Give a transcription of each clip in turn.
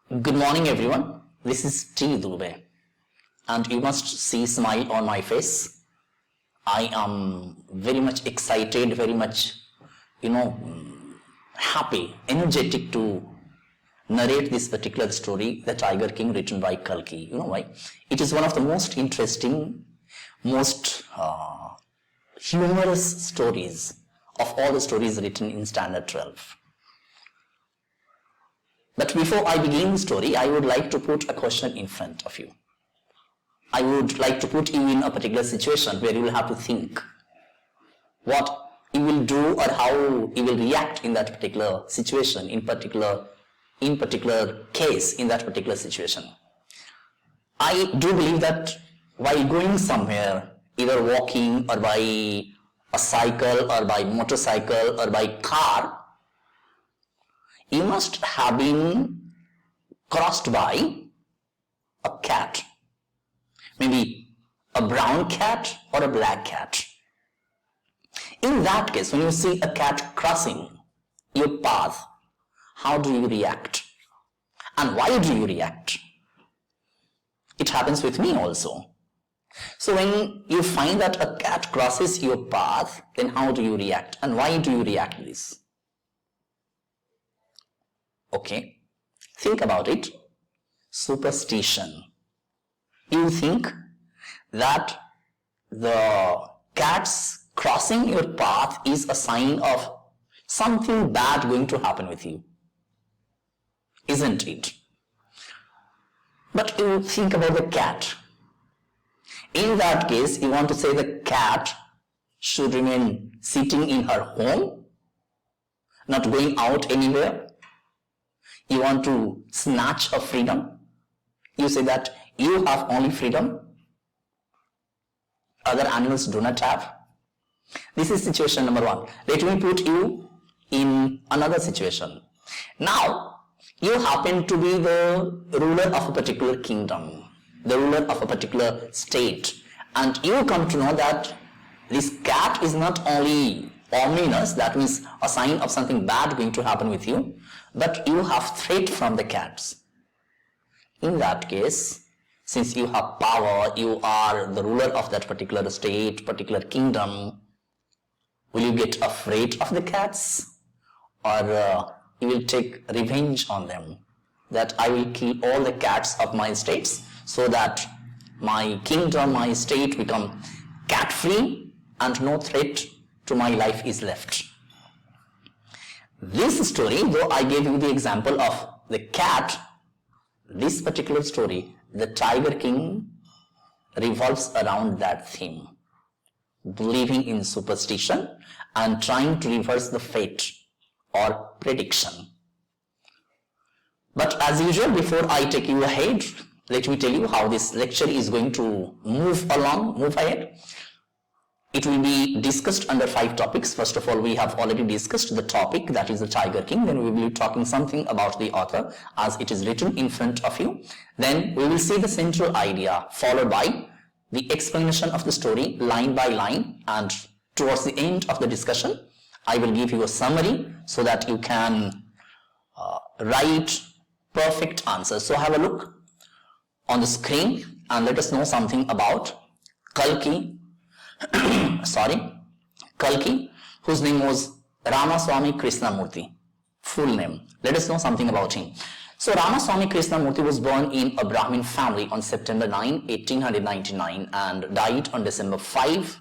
Good morning everyone, this is T. Dubey and you must see smile on my face. I am very much excited, very much happy, energetic to narrate this particular story, The Tiger King, written by Kalki. You know why? It is one of the most interesting, most humorous stories of all the stories written in Standard 12. But before I begin the story, I would like to put a question in front of you. I would like to put you in a particular situation where you will have to think what you will do or how you will react in that particular situation, in particular case, in that particular situation. I do believe that while going somewhere, either walking or by a cycle or by motorcycle or by car, you must have been crossed by a cat, maybe a brown cat or a black cat. In that case, when you see a cat crossing your path, how do you react? And why do you react? It happens with me also. So when you find that a cat crosses your path, then how do you react? And why do you react this? Okay, think about it. Superstition. You think that the cat's crossing your path is a sign of something bad going to happen with you, isn't it? But you think about the cat. In that case, you want to say the cat should remain sitting in her home, not going out anywhere. You want to snatch a freedom. You say that you have only freedom, other animals do not have. This is situation number one. Let me put you in another situation. Now, you happen to be the ruler of a particular kingdom, the ruler of a particular state, and you come to know that this cat is not only ominous, that means a sign of something bad going to happen with you, but you have threat from the cats. In that case, since you have power, you are the ruler of that particular state, particular kingdom, will you get afraid of the cats, or you will take revenge on them, that I will kill all the cats of my states so that my kingdom, my state become cat free and no threat to my life is left. This story, though I gave you the example of the cat, this particular story, The Tiger King, revolves around that theme, believing in superstition and trying to reverse the fate or prediction. But as usual, before I take you ahead, let me tell you how this lecture is going to move ahead. It will be discussed under 5 topics. First of all, we have already discussed the topic, that is the Tiger King. Then we will be talking something about the author as it is written in front of you. Then we will see the central idea, followed by the explanation of the story line by line, and towards the end of the discussion, I will give you a summary so that you can write perfect answers. So have a look on the screen and let us know something about Kalki, Kalki, whose name was Ramaswamy Krishnamurti, full name. Let us know something about him. So Ramaswamy Krishnamurti was born in a Brahmin family on September 9, 1899 and died on December 5,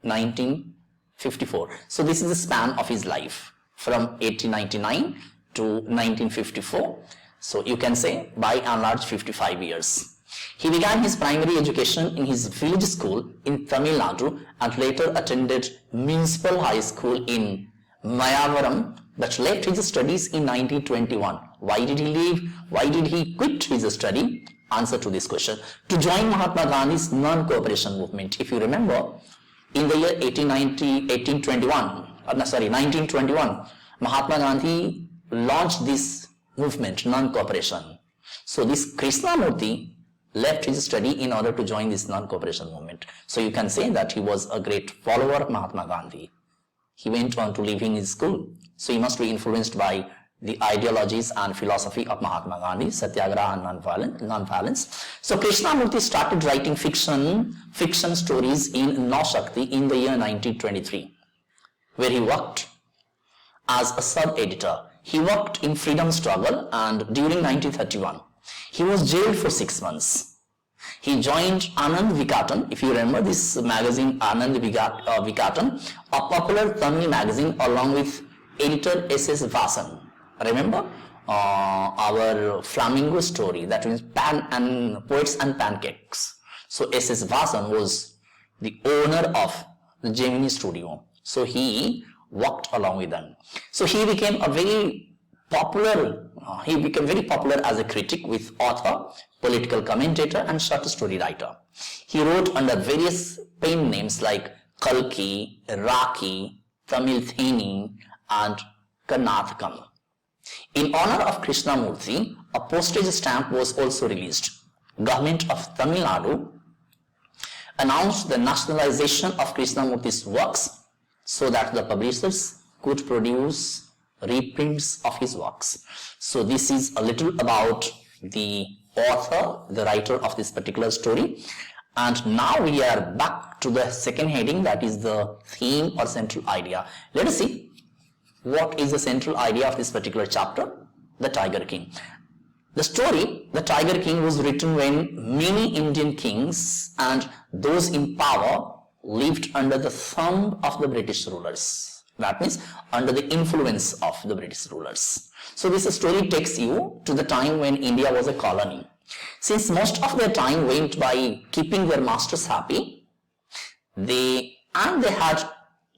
1954. So this is the span of his life from 1899 to 1954. So you can say by and large 55 years. He began his primary education in his village school in Tamil Nadu and later attended Municipal High School in Mayavaram, but left his studies in 1921. Why did he leave? Why did he quit his study? Answer to this question: to join Mahatma Gandhi's non-cooperation movement. If you remember, in the year 1921, Mahatma Gandhi launched this movement, non-cooperation. So this Krishnamurti left his study in order to join this non-cooperation movement. So you can say that he was a great follower of Mahatma Gandhi. He went on to live in his school. So he must be influenced by the ideologies and philosophy of Mahatma Gandhi, Satyagraha and non-violence. So Krishnamurti started writing fiction stories in Naushakti in the year 1923, where he worked as a sub-editor. He worked in freedom struggle, and during 1931, he was jailed for 6 months. He joined Anand Vikatan, if you remember this magazine Anand Vikatan, a popular Tamil magazine, along with editor S.S. Vasan. Remember our flamingo story, that means poets and pancakes. So S.S. Vasan was the owner of the Gemini studio. So he worked along with them. So he became very popular as a critic, with author, political commentator and short story writer. He wrote under various pen names like Kalki, Raki, Tamil Theni and Karnathakam. In honor of Krishnamurti, a postage stamp was also released. Government of Tamil Nadu announced the nationalization of Krishnamurti's works so that the publishers could produce reprints of his works. So this is a little about the author, the writer of this particular story. And now we are back to the second heading, that is the theme or central idea. Let us see what is the central idea of this particular chapter, the Tiger King. The story, the Tiger King, was written when many Indian kings and those in power lived under the thumb of the British rulers. That means under the influence of the British rulers. So this story takes you to the time when India was a colony. Since most of their time went by keeping their masters happy, they had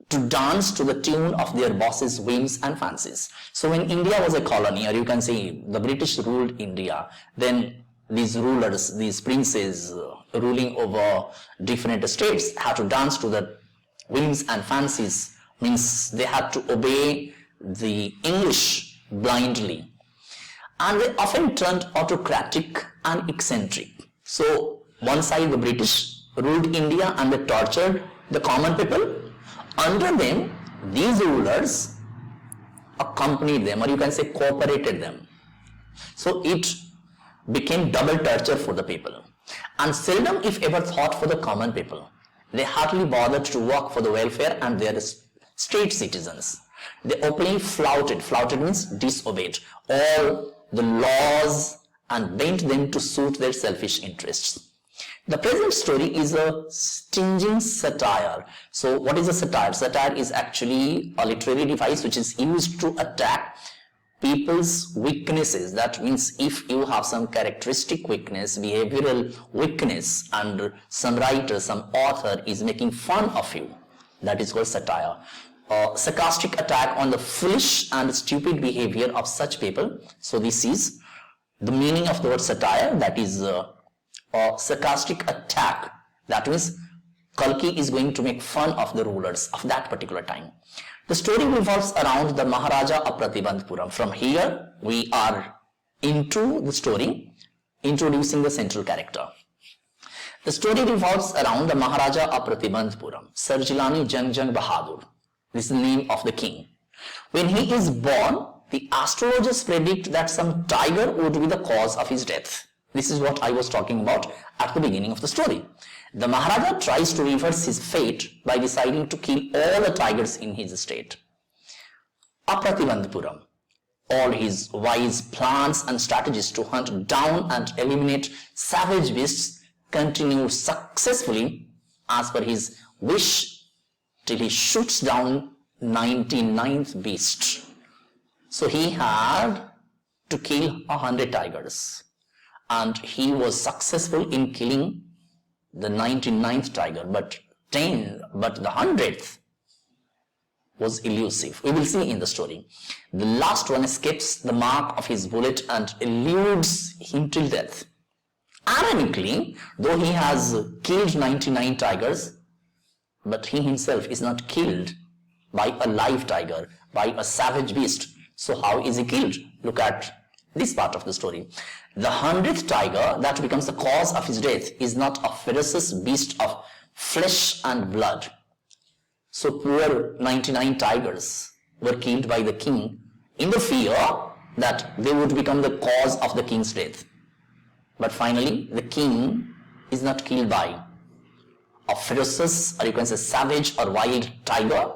to dance to the tune of their bosses' whims and fancies. So when India was a colony, or you can say the British ruled India, then these rulers, these princes ruling over different states had to dance to the whims and fancies, means they had to obey the English blindly. And they often turned autocratic and eccentric. So one side the British ruled India and they tortured the common people. Under them, these rulers accompanied them, or you can say cooperated them. So it became double torture for the people. And seldom, if ever, thought for the common people. They hardly bothered to work for the welfare and their state citizens. They openly flouted means disobeyed, all the laws and bent them to suit their selfish interests. The present story is a stinging satire. So what is a satire? Satire is actually a literary device which is used to attack people's weaknesses. That means if you have some characteristic weakness, behavioral weakness, and some writer, some author is making fun of you, that is called satire. Sarcastic attack on the foolish and stupid behavior of such people. So this is the meaning of the word satire, that is a sarcastic attack. That means Kalki is going to make fun of the rulers of that particular time. The story revolves around the Maharaja of Pratibandhpuram. From here we are into the story, introducing the central character. The story revolves around the Maharaja of Pratibandhpuram, Sarjilani Jang Jang Bahadur. This is the name of the king. When he is born, the astrologers predict that some tiger would be the cause of his death. This is what I was talking about at the beginning of the story. The Maharaja tries to reverse his fate by deciding to kill all the tigers in his state. Apratibandhpuram, all his wise plans and strategies to hunt down and eliminate savage beasts continue successfully as per his wish till he shoots down 99th beast. So he had to kill 100 tigers. And he was successful in killing the 99th tiger, but the 100th was elusive. We will see in the story. The last one escapes the mark of his bullet and eludes him till death. Ironically, though he has killed 99 tigers, but he himself is not killed by a live tiger, by a savage beast. So how is he killed? Look at this part of the story. The 100th tiger that becomes the cause of his death is not a ferocious beast of flesh and blood. So poor 99 tigers were killed by the king in the fear that they would become the cause of the king's death. But finally, the king is not killed by a ferocious, or you can say savage or wild tiger.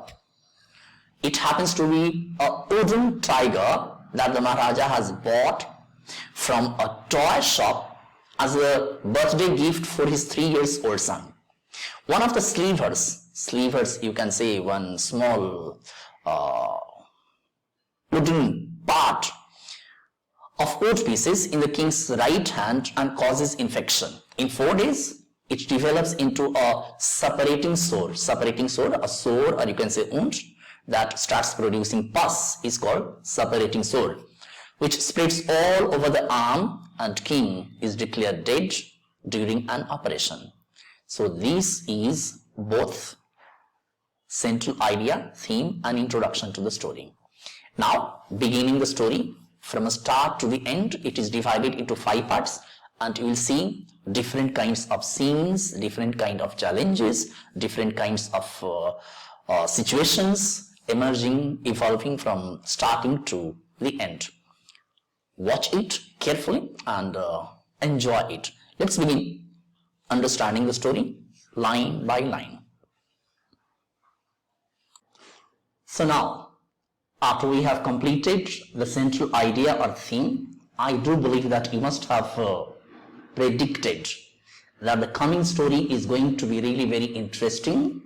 It happens to be a wooden tiger that the Maharaja has bought from a toy shop as a birthday gift for his 3 years old son. One of the slivers, you can say one small wooden part of wood pieces in the king's right hand and causes infection. In 4 days, it develops into a separating sore, a sore, or you can say wound that starts producing pus is called separating sore, which spreads all over the arm, and king is declared dead during an operation. So this is both central idea, theme and introduction to the story. Now beginning the story from a start to the end, it is divided into 5 parts, and you will see different kinds of scenes, different kind of challenges, different kinds of situations emerging, evolving from starting to the end. Watch it carefully and enjoy it. Let's begin understanding the story line by line. So now, after we have completed the central idea or theme, I do believe that you must have predicted that the coming story is going to be really very interesting,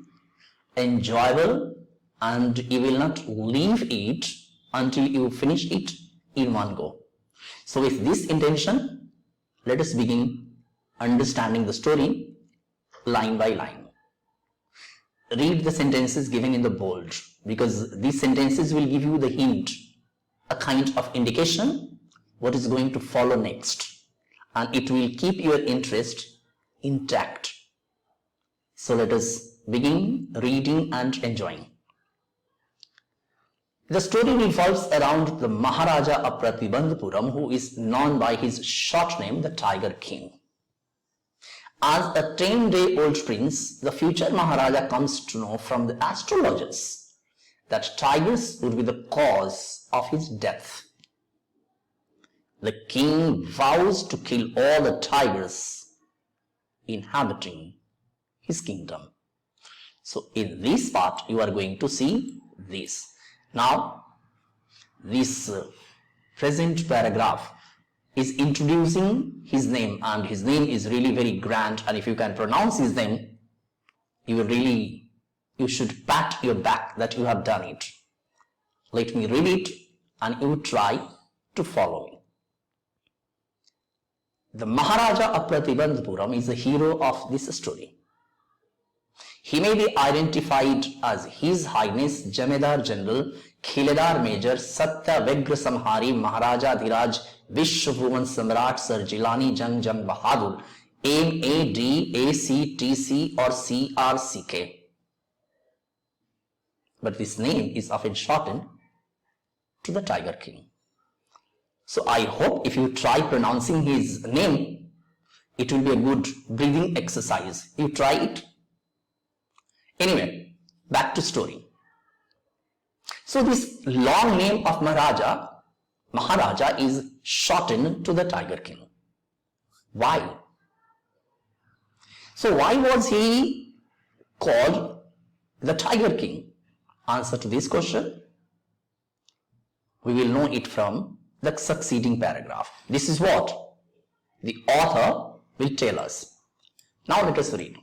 enjoyable, and you will not leave it until you finish it in one go. So with this intention, let us begin understanding the story line by line. Read the sentences given in the bold, because these sentences will give you the hint, a kind of indication what is going to follow next, and it will keep your interest intact. So let us begin reading and enjoying. The story revolves around the Maharaja of Pratibandhapuram, who is known by his short name, the Tiger King. As a 10-day-old prince, the future Maharaja comes to know from the astrologers that tigers would be the cause of his death. The king vows to kill all the tigers inhabiting his kingdom. So in this part, you are going to see this. Now, this present paragraph is introducing his name, and his name is really very grand, and if you can pronounce his name, you should pat your back that you have done it. Let me read it and you try to follow me. The Maharaja of Pratibandhapuram is the hero of this story. He may be identified as His Highness Jamedar General Khiledar Major Satya Vegra Samhari Maharaja Dhiraj Vishwabhuman Samrat Sir Jilani Jang Jang Bahadur MADACTC or CRCK. But this name is often shortened to the Tiger King. So I hope if you try pronouncing his name, it will be a good breathing exercise. You try it. Anyway, back to story. So this long name of Maharaja is shortened to the Tiger King. Why? So why was he called the Tiger King? Answer to this question, we will know it from the succeeding paragraph. This is what the author will tell us. Now let us read.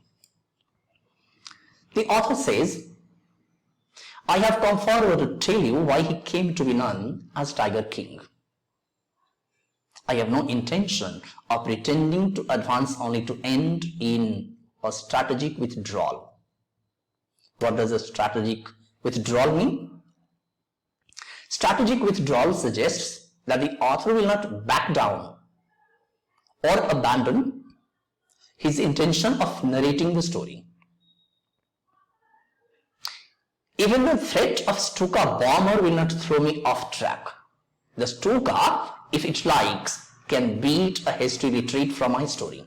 The author says, I have come forward to tell you why he came to be known as Tiger King. I have no intention of pretending to advance only to end in a strategic withdrawal. What does a strategic withdrawal mean? Strategic withdrawal suggests that the author will not back down or abandon his intention of narrating the story. Even the threat of Stuka bomber will not throw me off track. The Stuka, if it likes, can beat a hasty retreat from my story.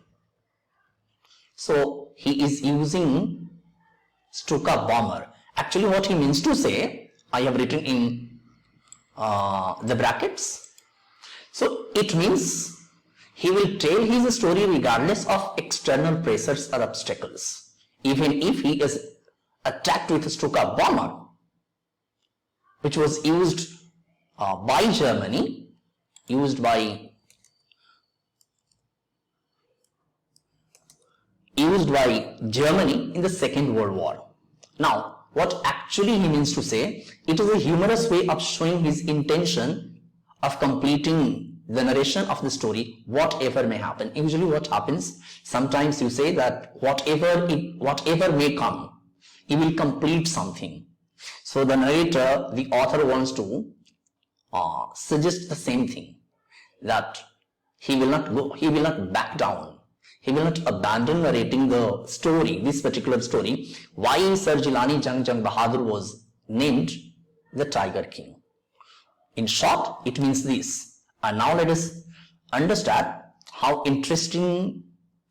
So he is using Stuka bomber. Actually what he means to say, I have written in the brackets, So it means he will tell his story regardless of external pressures or obstacles, even if he is attacked with a Stuka bomber, which was used by Germany, used by Germany in the Second World War. Now, what actually he means to say, it is a humorous way of showing his intention of completing the narration of the story, whatever may happen. Usually what happens, sometimes you say that whatever may come, he will complete something. So the narrator, the author wants to suggest the same thing, that he will not back down. He will not abandon narrating the story, this particular story, why Sir Jilani Jang Bahadur was named the Tiger King. In short, it means this. And now let us understand how interesting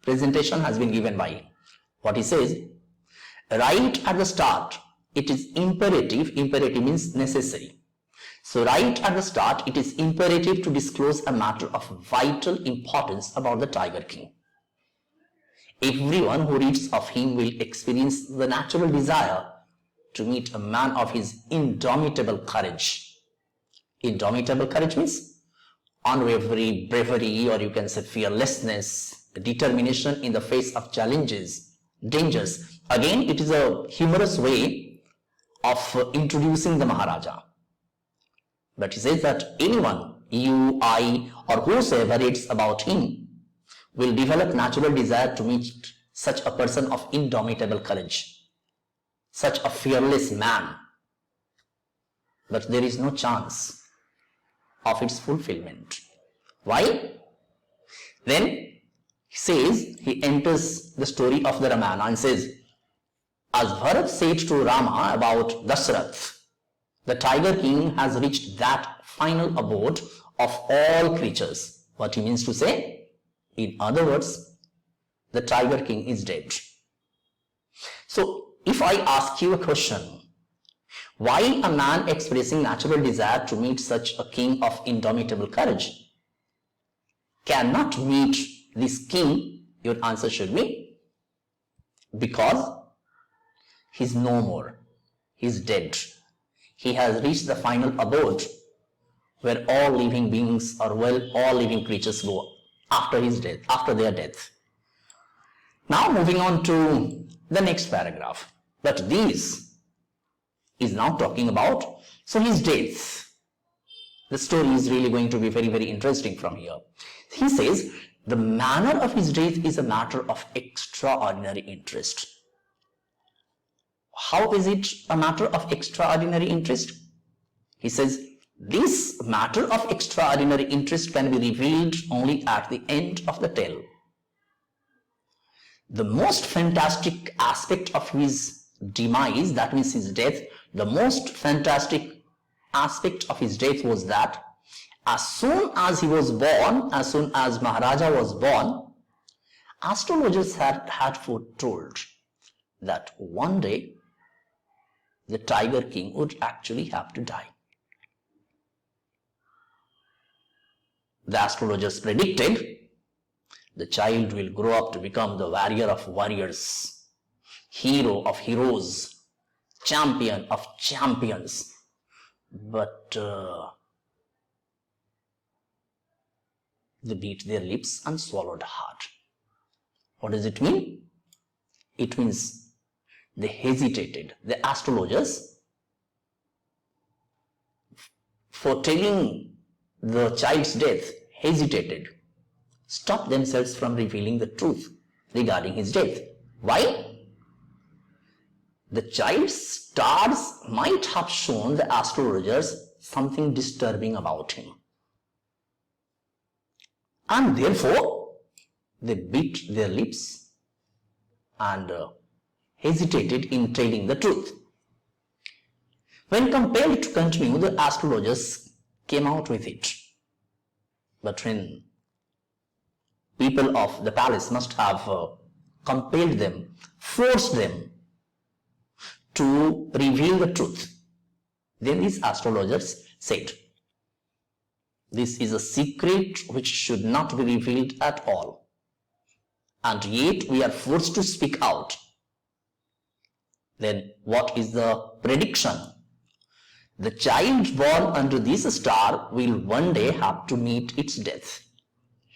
presentation has been given by him. What he says, right at the start, it is imperative. Imperative means necessary. So right at the start, it is imperative to disclose a matter of vital importance about the Tiger King. Everyone who reads of him will experience the natural desire to meet a man of his indomitable courage. Indomitable courage means unwavering bravery, or you can say fearlessness, determination in the face of challenges, dangers. Again, it is a humorous way of introducing the Maharaja. But he says that anyone, you, I, or whosoever reads about him will develop natural desire to meet such a person of indomitable courage, such a fearless man. But there is no chance of its fulfillment. Why? Then he says, he enters the story of the Ramayana and says, as Bharat said to Rama about Dasarath, the Tiger King has reached that final abode of all creatures. What he means to say? In other words, the Tiger King is dead. So if I ask you a question, why a man expressing natural desire to meet such a king of indomitable courage cannot meet this king? Your answer should be because he's no more. He's dead. He has reached the final abode where all living beings, or all living creatures go after his death, after their death. Now moving on to the next paragraph. But this is now talking about, so his death. The story is really going to be very, very interesting from here. He says, the manner of his death is a matter of extraordinary interest. How is it a matter of extraordinary interest? He says, this matter of extraordinary interest can be revealed only at the end of the tale. The most fantastic aspect of his demise, that means his death, the most fantastic aspect of his death was that as soon as he was born, as soon as Maharaja was born, astrologers had foretold that one day the Tiger King would actually have to die. The astrologers predicted the child will grow up to become the warrior of warriors, hero of heroes, champion of champions. But they beat their lips and swallowed hard. What does it mean? It means they hesitated. The astrologers, foretelling the child's death, hesitated, stopped themselves from revealing the truth regarding his death. Why? The child's stars might have shown the astrologers something disturbing about him. And therefore, they bit their lips and hesitated in telling the truth. When compelled to continue, the astrologers came out with it. But when people of the palace must have compelled them, forced them to reveal the truth, then these astrologers said, This is a secret which should not be revealed at all. And yet we are forced to speak out. Then what is the prediction? The child born under this star will one day have to meet its death.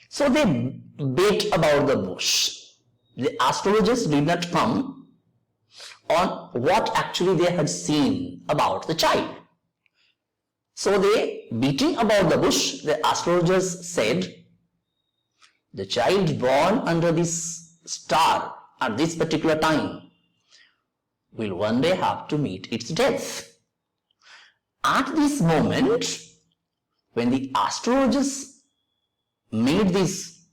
So they bet about the bush. The astrologers did not come on what actually they had seen about the child. So they, beating about the bush, the astrologers said, the child born under this star at this particular time will one day have to meet its death. At this moment, when the astrologers made this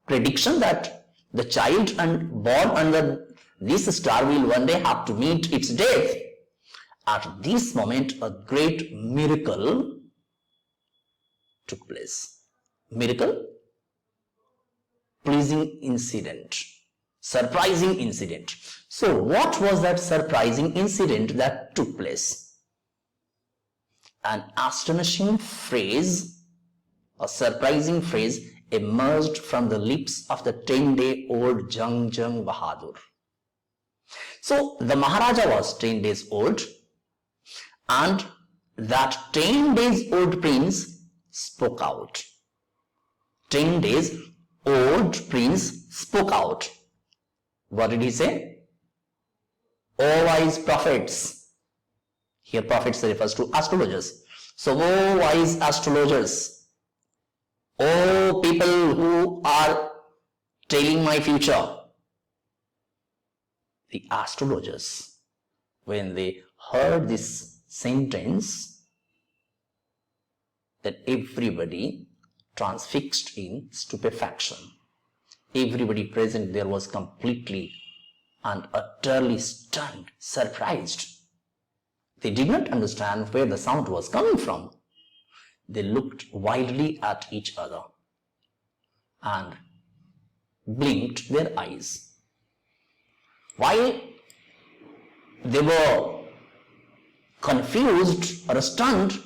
prediction that the child born under this star will one day have to meet its death, at this moment a great miracle took place. Miracle? Pleasing incident, surprising incident. So what was that surprising incident that took place? An astonishing phrase, a surprising phrase emerged from the lips of the 10-day-old Jung Bahadur. So the Maharaja was 10 days old, and that 10 days old prince spoke out. 10 days old prince spoke out. What did he say? O wise prophets. Here prophets refers to astrologers. So, O wise astrologers, O people who are telling my future. The astrologers, when they heard this sentence, that everybody transfixed in stupefaction. Everybody present there was completely and utterly stunned, surprised. They did not understand where the sound was coming from. They looked wildly at each other and blinked their eyes. While they were confused or stunned,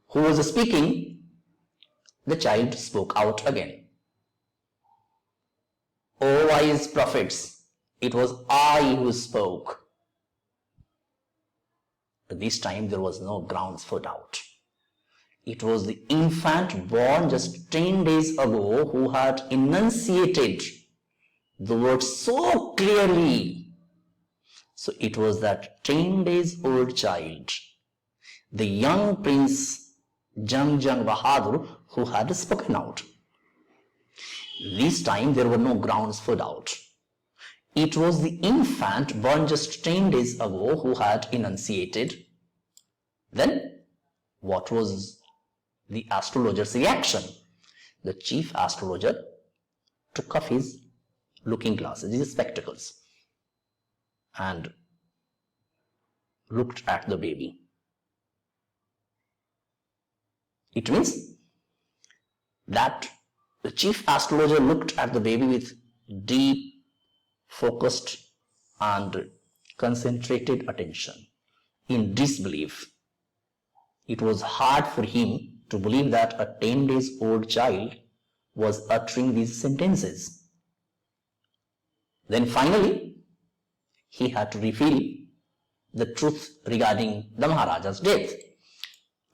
who was speaking, the child spoke out again. O wise prophets, it was I who spoke. But this time there was no grounds for doubt. It was the infant born just 10 days ago who had enunciated the words so clearly. So it was that 10 days old child, the young prince Jung Bahadur, who had spoken out. This time there were no grounds for doubt. It was the infant born just 10 days ago who had enunciated. Then what was the astrologer's reaction? The chief astrologer took off his looking glasses, his spectacles, and looked at the baby. It means that the chief astrologer looked at the baby with deep, focused and concentrated attention. In disbelief, it was hard for him to believe that a 10 days old child was uttering these sentences. Then finally, he had to reveal the truth regarding the Maharaja's death.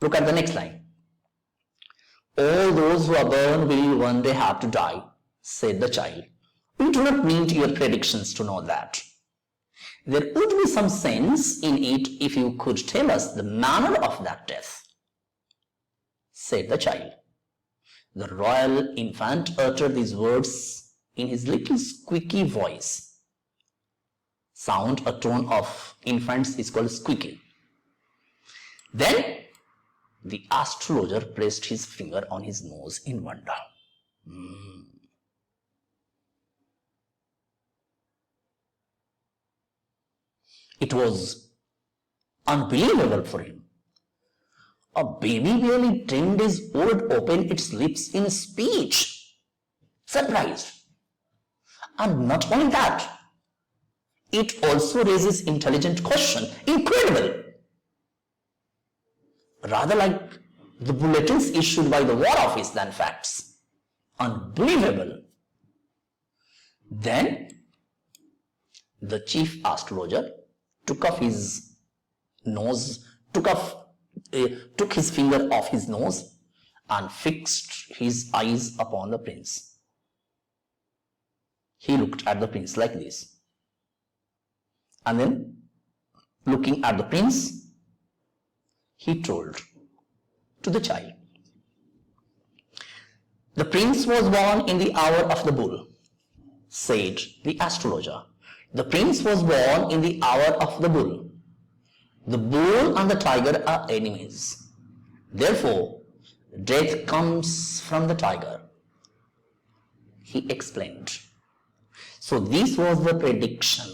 Look at the next line. All those who are born will one day have to die, said the child. We do not need your predictions to know that. There would be some sense in it if you could tell us the manner of that death, said the child. The royal infant uttered these words in his little squeaky voice. Sound, a tone of infants is called squeaky. Then the astrologer pressed his finger on his nose in wonder. It was unbelievable for him. A baby barely 10 days old opened its lips in speech. Surprised. And not only that, it also raises intelligent question. Incredible. Rather like the bulletins issued by the War Office than facts. Unbelievable. Then the chief astrologer took off his nose, took his finger off his nose and fixed his eyes upon the prince. He looked at the prince like this. And then, looking at the prince, he told to the child, "The prince was born in the hour of the bull," said the astrologer. "The prince was born in the hour of the bull. The bull and the tiger are enemies. Therefore, death comes from the tiger," he explained. So this was the prediction.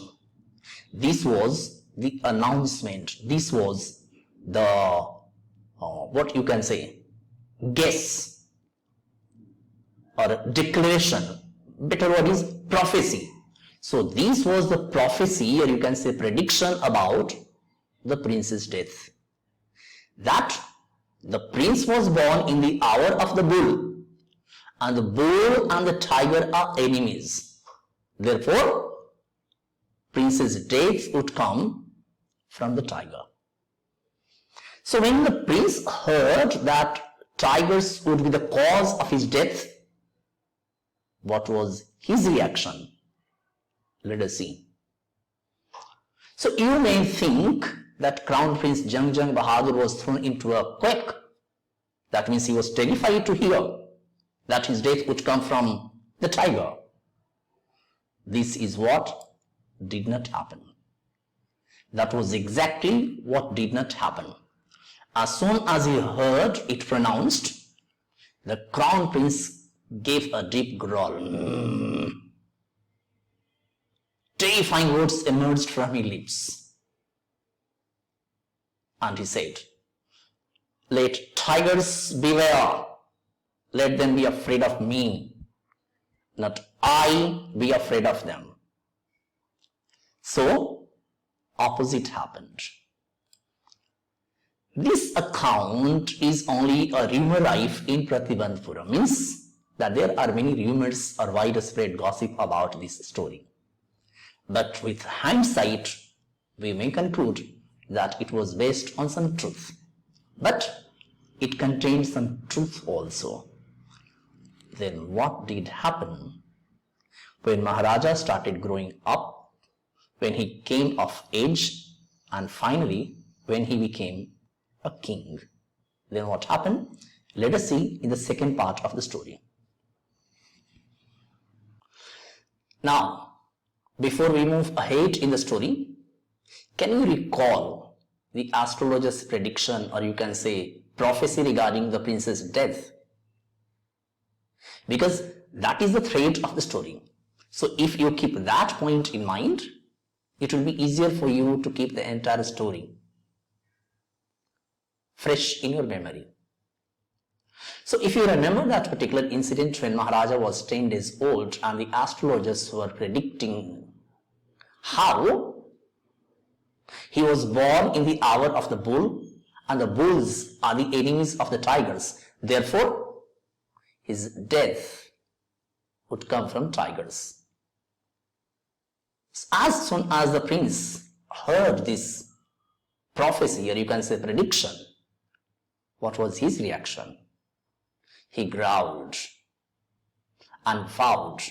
This was the announcement. This was the, what you can say, guess or declaration. Better word is prophecy. So this was the prophecy, or you can say prediction about the prince's death. That the prince was born in the hour of the bull, and the bull and the tiger are enemies. Therefore, prince's death would come from the tiger. So when the prince heard that tigers would be the cause of his death, what was his reaction? Let us see. So you may think that Crown Prince Jung Bahadur was thrown into a quake. That means he was terrified to hear that his death would come from the tiger. This is what did not happen. That was exactly what did not happen. As soon as he heard it pronounced, the Crown Prince gave a deep growl. Terrifying words emerged from his lips. And he said, "Let tigers beware. Let them be afraid of me, not I be afraid of them." So, opposite happened. This account is only a rumor rife in Pratibandhpura, means that there are many rumors or widespread gossip about this story. But with hindsight, we may conclude that it was based on some truth. But it contained some truth also. Then what did happen? When Maharaja started growing up, when he came of age, and finally when he became a king, then what happened? Let us see in the second part of the story. Now, before we move ahead in the story, can you recall the astrologer's prediction, or you can say prophecy regarding the prince's death? Because that is the thread of the story. So if you keep that point in mind, it will be easier for you to keep the entire story fresh in your memory. So if you remember that particular incident when Maharaja was 10 days old and the astrologers were predicting how he was born in the hour of the bull, and the bulls are the enemies of the tigers. Therefore, his death would come from tigers. As soon as the prince heard this prophecy, or you can say prediction, what was his reaction? He growled and vowed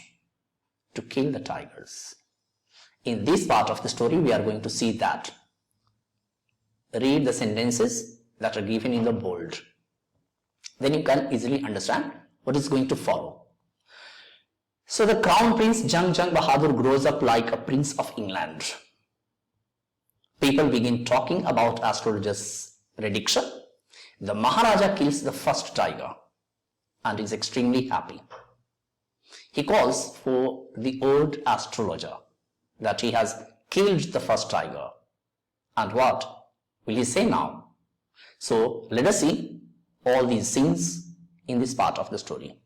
to kill the tigers. In this part of the story, we are going to see that. Read the sentences that are given in the bold. Then you can easily understand what is going to follow. So the Crown Prince Jung Bahadur grows up like a prince of England. People begin talking about astrologer's prediction. The Maharaja kills the first tiger and is extremely happy. He calls for the old astrologer that he has killed the first tiger. And what will he say now? So let us see all these scenes in this part of the story.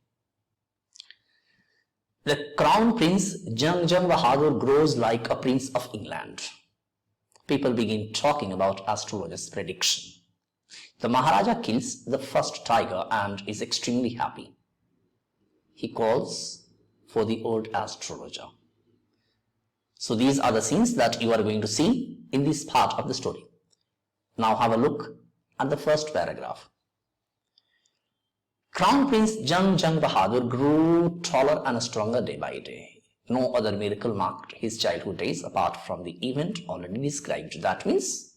The Crown Prince Jung Bahadur grows like a prince of England. People begin talking about astrologer's prediction. The Maharaja kills the first tiger and is extremely happy. He calls for the old astrologer. So these are the scenes that you are going to see in this part of the story. Now have a look at the first paragraph. Crown Prince Jung Bahadur grew taller and stronger day by day. No other miracle marked his childhood days apart from the event already described. That means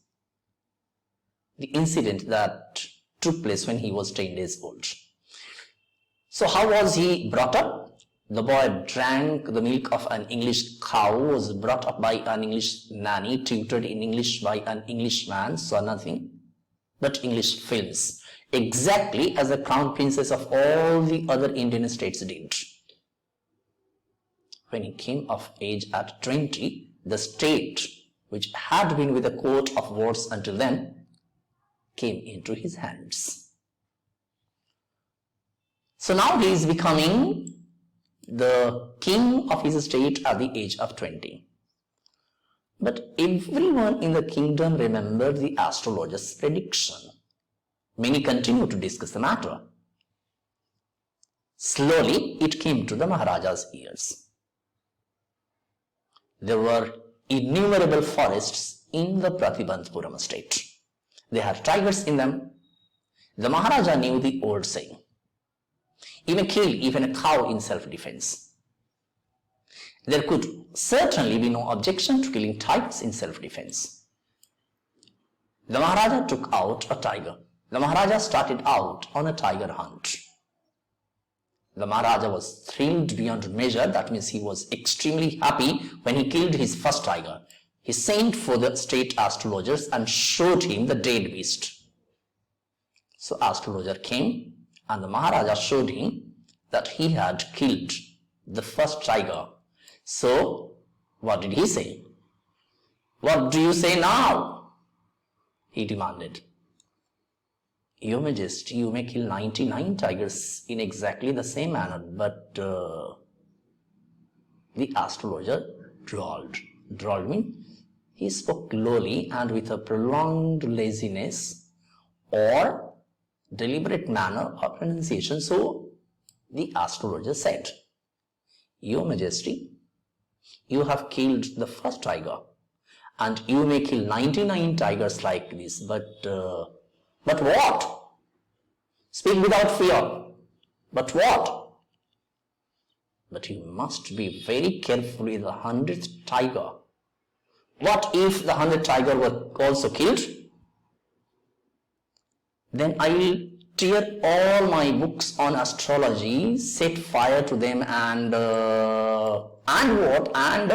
the incident that took place when he was 10 days old. So how was he brought up? The boy drank the milk of an English cow, was brought up by an English nanny, tutored in English by an Englishman, saw nothing but English films, exactly as the crown princes of all the other Indian states did. When he came of age at 20, the state, which had been with a coat of words until then, came into his hands. So now he is becoming the king of his state at the age of 20. But everyone in the kingdom remembered the astrologer's prediction. Many continued to discuss the matter. Slowly, it came to the Maharaja's ears. There were innumerable forests in the Pratibandhpuram state. They had tigers in them. The Maharaja knew the old saying, "You may kill even a cow in self-defense." There could certainly be no objection to killing tigers in self-defense. The Maharaja took out a tiger. The Maharaja started out on a tiger hunt. The Maharaja was thrilled beyond measure. That means he was extremely happy when he killed his first tiger. He sent for the state astrologers and showed him the dead beast. So astrologer came and the Maharaja showed him that he had killed the first tiger. So what did he say? "What do you say now?" he demanded. "Your Majesty, you may kill 99 tigers in exactly the same manner, but the astrologer drawled. Drawled means he spoke lowly and with a prolonged laziness or deliberate manner of pronunciation. So the astrologer said, "Your Majesty, you have killed the first tiger and you may kill 99 tigers like this, but what? Speak without fear. But what? But you must be very careful with the 100th tiger. What if the 100th tiger were also killed? Then I will tear all my books on astrology, set fire to them, and what? And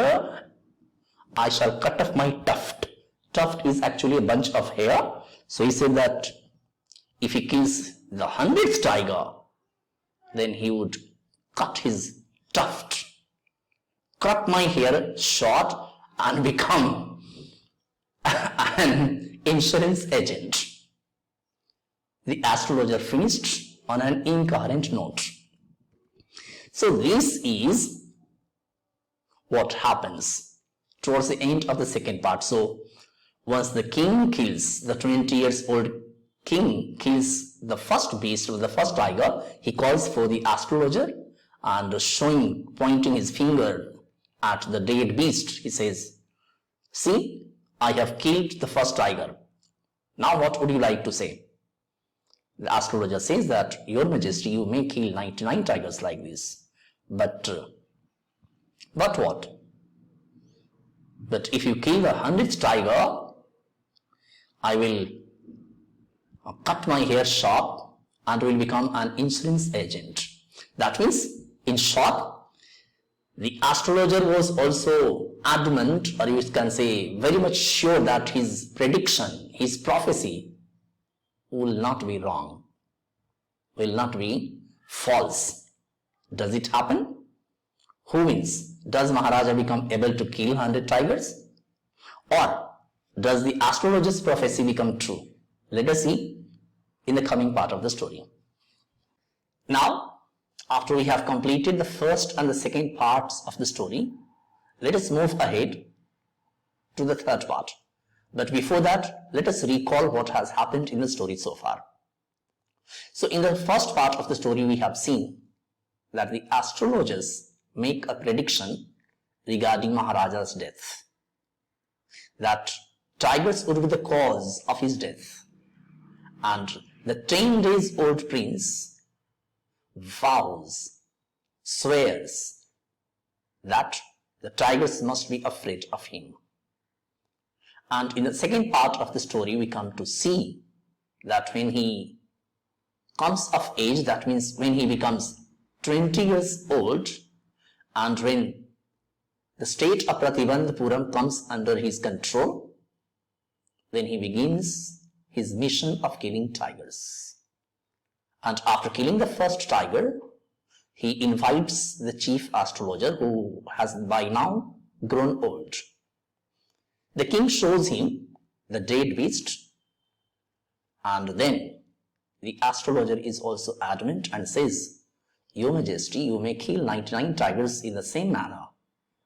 I shall cut off my tuft." Tuft is actually a bunch of hair. So he said that if he kills the 100th tiger, then he would cut his tuft, cut my hair short, and become an insurance agent. The astrologer finished on an incoherent note. So this is what happens towards the end of the second part. So once the king kills, the 20 years old king kills the first beast or the first tiger, he calls for the astrologer and pointing his finger at the dead beast, he says, "See, I have killed the first tiger. Now what would you like to say?" The astrologer says that, "Your Majesty, you may kill 99 tigers like this, but what? But if you kill the 100th tiger, I will cut my hair short and will become an insurance agent." That means, in short, the astrologer was also adamant, or you can say very much sure, that his prediction, his prophecy will not be wrong, will not be false. Does it happen? Who wins? Does Maharaja become able to kill 100 tigers? Or does the astrologer's prophecy become true? Let us see in the coming part of the story. Now, after we have completed the first and the second parts of the story, let us move ahead to the third part. But before that, let us recall what has happened in the story so far. So in the first part of the story, we have seen that the astrologers make a prediction regarding Maharaja's death, that tigers would be the cause of his death, and the 10 days old prince swears that the tigers must be afraid of him. And in the second part of the story, we come to see that when he comes of age, that means when he becomes 20 years old, and when the state of Pratibandhapuram comes under his control, then he begins his mission of killing tigers. And after killing the first tiger, he invites the chief astrologer, who has by now grown old. The king shows him the dead beast, and then the astrologer is also adamant and says, Your Majesty, you may kill 99 tigers in the same manner,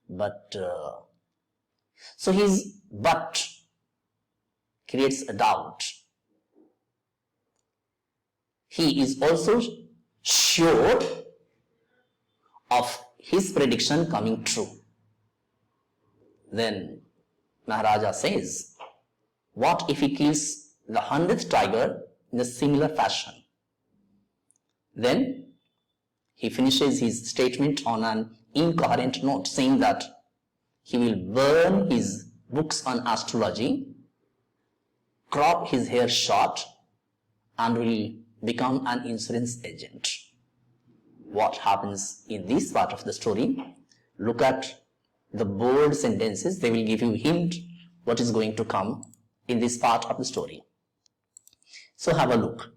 but so his but creates a doubt. He is also sure of his prediction coming true. Then Maharaja says, what if he kills the 100th tiger in a similar fashion? Then he finishes his statement on an incoherent note, saying that he will burn his books on astrology, crop his hair short, and will become an insurance agent. What happens in this part of the story? Look at the bold sentences. They will give you a hint what is going to come in this part of the story. So have a look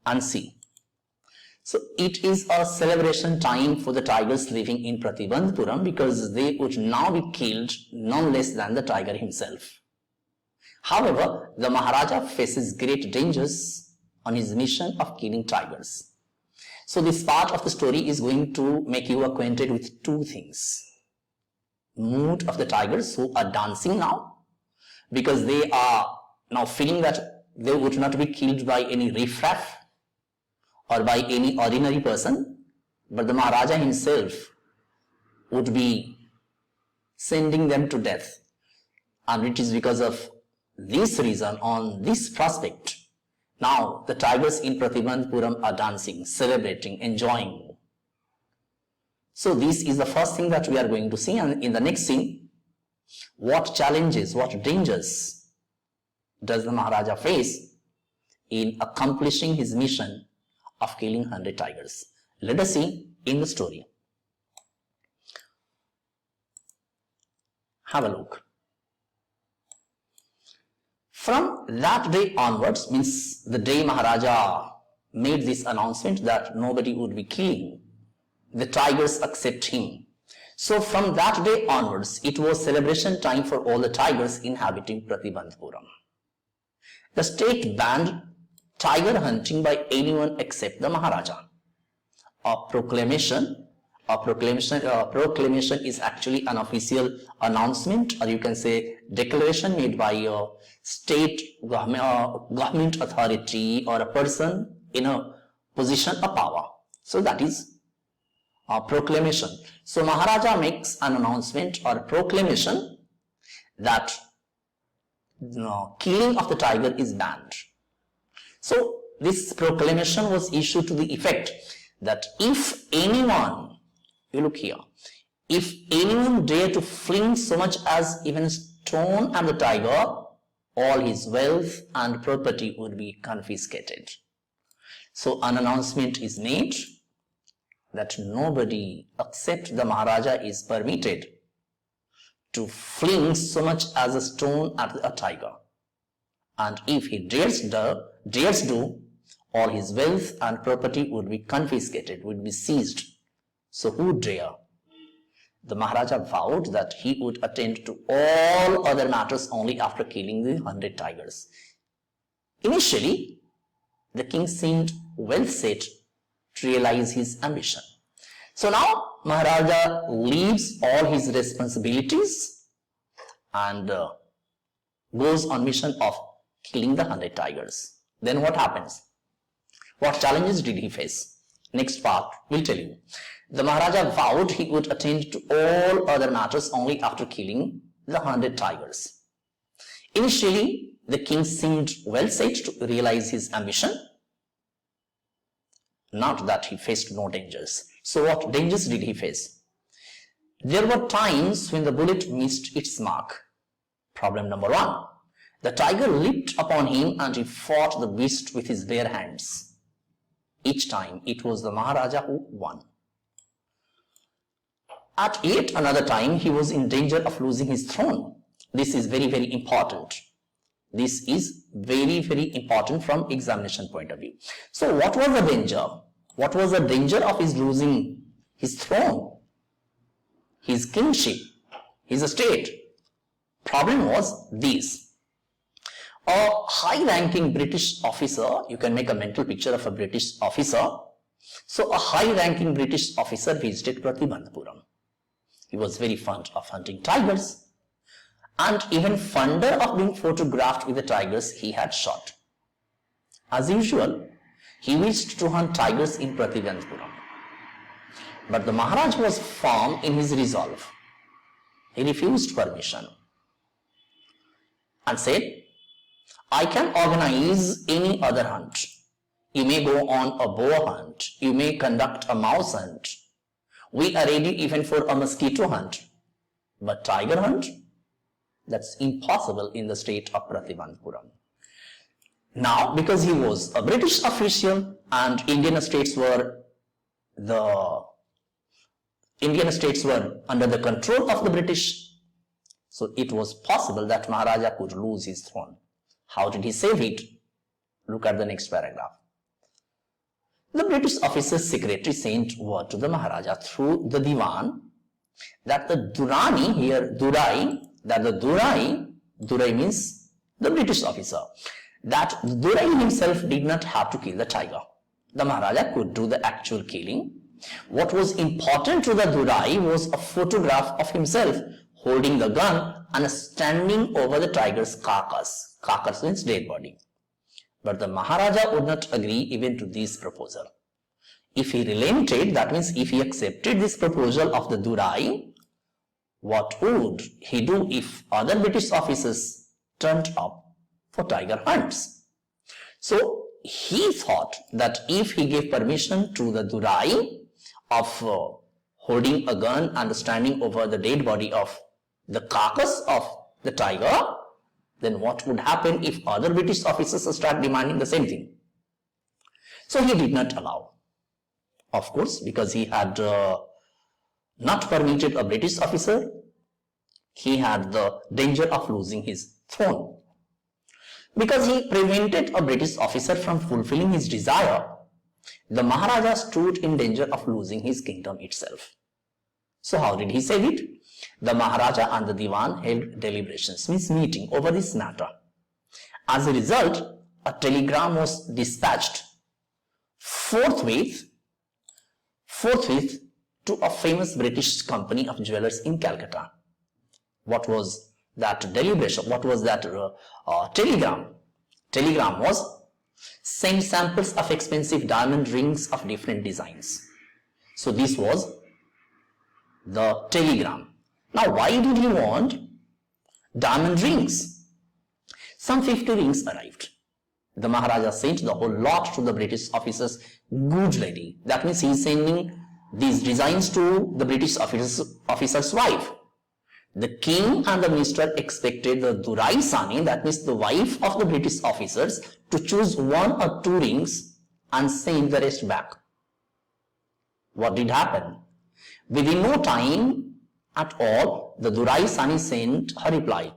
and see. So it is a celebration time for the tigers living in Pratibandhapuram, because they would now be killed none less than the tiger himself. However, the Maharaja faces great dangers on his mission of killing tigers. So this part of the story is going to make you acquainted with two things. Mood of the tigers who are dancing now, because they are now feeling that they would not be killed by any riffraff or by any ordinary person, but the Maharaja himself would be sending them to death. And it is because of this reason, on this prospect, now the tigers in Pratibandhapuram are dancing, celebrating, enjoying. So this is the first thing that we are going to see, and in the next scene, what challenges, what dangers does the Maharaja face in accomplishing his mission of killing 100 tigers. Let us see in the story. Have a look. From that day onwards, means the day Maharaja made this announcement that nobody would be killing the tigers except him. So from that day onwards, it was celebration time for all the tigers inhabiting Pratibandhapuram. The state banned tiger hunting by anyone except the Maharaja. A proclamation is actually an official announcement, or you can say declaration made by a state government authority or a person in a position of power. So that is a proclamation. So Maharaja makes an announcement or a proclamation that killing of the tiger is banned. So this proclamation was issued to the effect that if anyone, you look here, if anyone dare to fling so much as even a stone at the tiger, all his wealth and property would be confiscated. So an announcement is made that nobody except the Maharaja is permitted to fling so much as a stone at a tiger. And if he dares do, all his wealth and property would be confiscated, would be seized. So who dare? The Maharaja vowed that he would attend to all other matters only after killing the 100 tigers. Initially, the king seemed well set to realize his ambition. So now Maharaja leaves all his responsibilities and goes on mission of killing the 100 tigers. Then what happens? What challenges did he face? Next part will tell you. The Maharaja vowed he would attend to all other matters only after killing the 100 tigers. Initially, the king seemed well set to realize his ambition. Not that he faced no dangers. So what dangers did he face? There were times when the bullet missed its mark. Problem number 1. The tiger leaped upon him and he fought the beast with his bare hands. Each time it was the Maharaja who won. At yet another time he was in danger of losing his throne. This is very, very important. This is very, very important from examination point of view. So what was the danger? What was the danger of his losing his throne, his kingship, his estate? Problem was this. A high-ranking British officer, you can make a mental picture of a British officer. So a high-ranking British officer visited Pratibandhapuram. He was very fond of hunting tigers and even fonder of being photographed with the tigers he had shot. As usual, he wished to hunt tigers in Pratibandhapuram. But the Maharaj was firm in his resolve. He refused permission and said, I can organize any other hunt. You may go on a boar hunt. You may conduct a mouse hunt. We are ready even for a mosquito hunt. But tiger hunt? That's impossible in the state of Pratibandhapuram. Now, because he was a British official and Indian states were under the control of the British, so it was possible that Maharaja could lose his throne. How did he save it? Look at the next paragraph. The British officer's secretary sent word to the Maharaja through the Diwan that the Durrani, here Durai, that the Durai means the British officer, that Durai himself did not have to kill the tiger. The Maharaja could do the actual killing. What was important to the Durai was a photograph of himself holding the gun and standing over the tiger's carcass. Carcass means dead body. But the Maharaja would not agree even to this proposal. If he relented, that means if he accepted this proposal of the Durai, what would he do if other British officers turned up for tiger hunts? So he thought that if he gave permission to the Durai of holding a gun and standing over the dead body of the carcass of the tiger, then what would happen if other British officers start demanding the same thing? So he did not allow. Of course, because he had not permitted a British officer, he had the danger of losing his throne. Because he prevented a British officer from fulfilling his desire, the Maharaja stood in danger of losing his kingdom itself. So how did he save it? The Maharaja and the Diwan held deliberations, means meeting over this matter. As a result, a telegram was dispatched forthwith to a famous British company of jewelers in Calcutta. What was that deliberation? What was that telegram? Telegram was send samples of expensive diamond rings of different designs. So this was the telegram. Now, why did he want diamond rings? Some 50 rings arrived. The Maharaja sent the whole lot to the British officer's good lady. That means he is sending these designs to the British officer's wife. The king and the minister expected the Durai Sani, that means the wife of the British officers, to choose 1 or 2 rings and send the rest back. What did happen? Within no time at all, the Durai Sani sent her reply,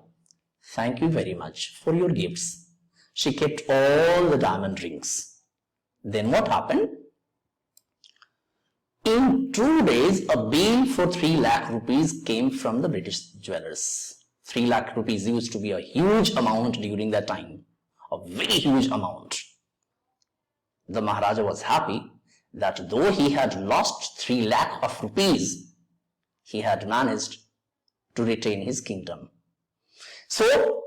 "Thank you very much for your gifts." She kept all the diamond rings. Then what happened? In 2 days, a bill for 3 lakh rupees came from the British jewelers. 3 lakh rupees used to be a huge amount during that time, a very huge amount. The Maharaja was happy that though he had lost 3 lakh of rupees, he had managed to retain his kingdom. So,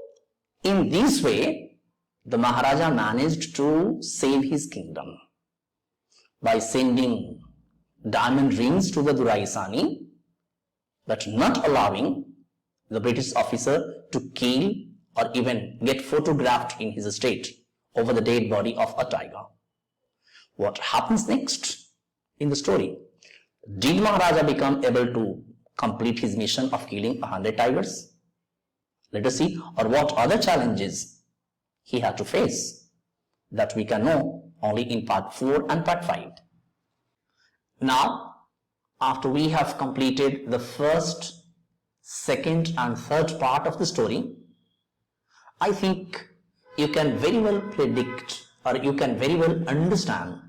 In this way, the Maharaja managed to save his kingdom by sending diamond rings to the Duraisani, but not allowing the British officer to kill or even get photographed in his estate over the dead body of a tiger. What happens next in the story? Did Maharaja become able to complete his mission of killing 100 tigers? Let us see. Or what other challenges he had to face? That we can know only in part 4 and part 5. Now, after we have completed the first, second and third part of the story, I think you can very well predict or you can very well understand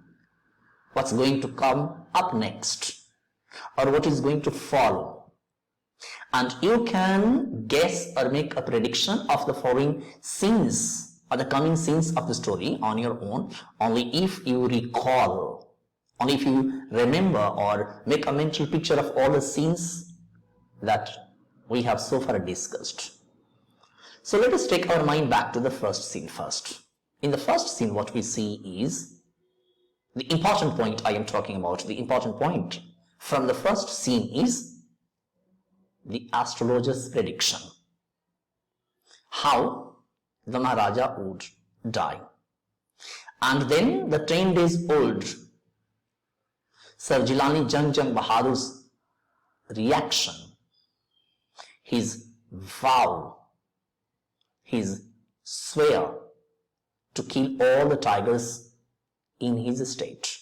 what's going to come up next or what is going to follow. And you can guess or make a prediction of the following scenes or the coming scenes of the story on your own only if you recall, only if you remember or make a mental picture of all the scenes that we have so far discussed. So let us take our mind back to the first scene first. In the first scene, what we see is the important point I am talking about. The important point from the first scene is the astrologer's prediction. How the Maharaja would die. And then the 10 days old Sir Jilani Jang Bahadur's reaction, his vow, his swear to kill all the tigers in his estate.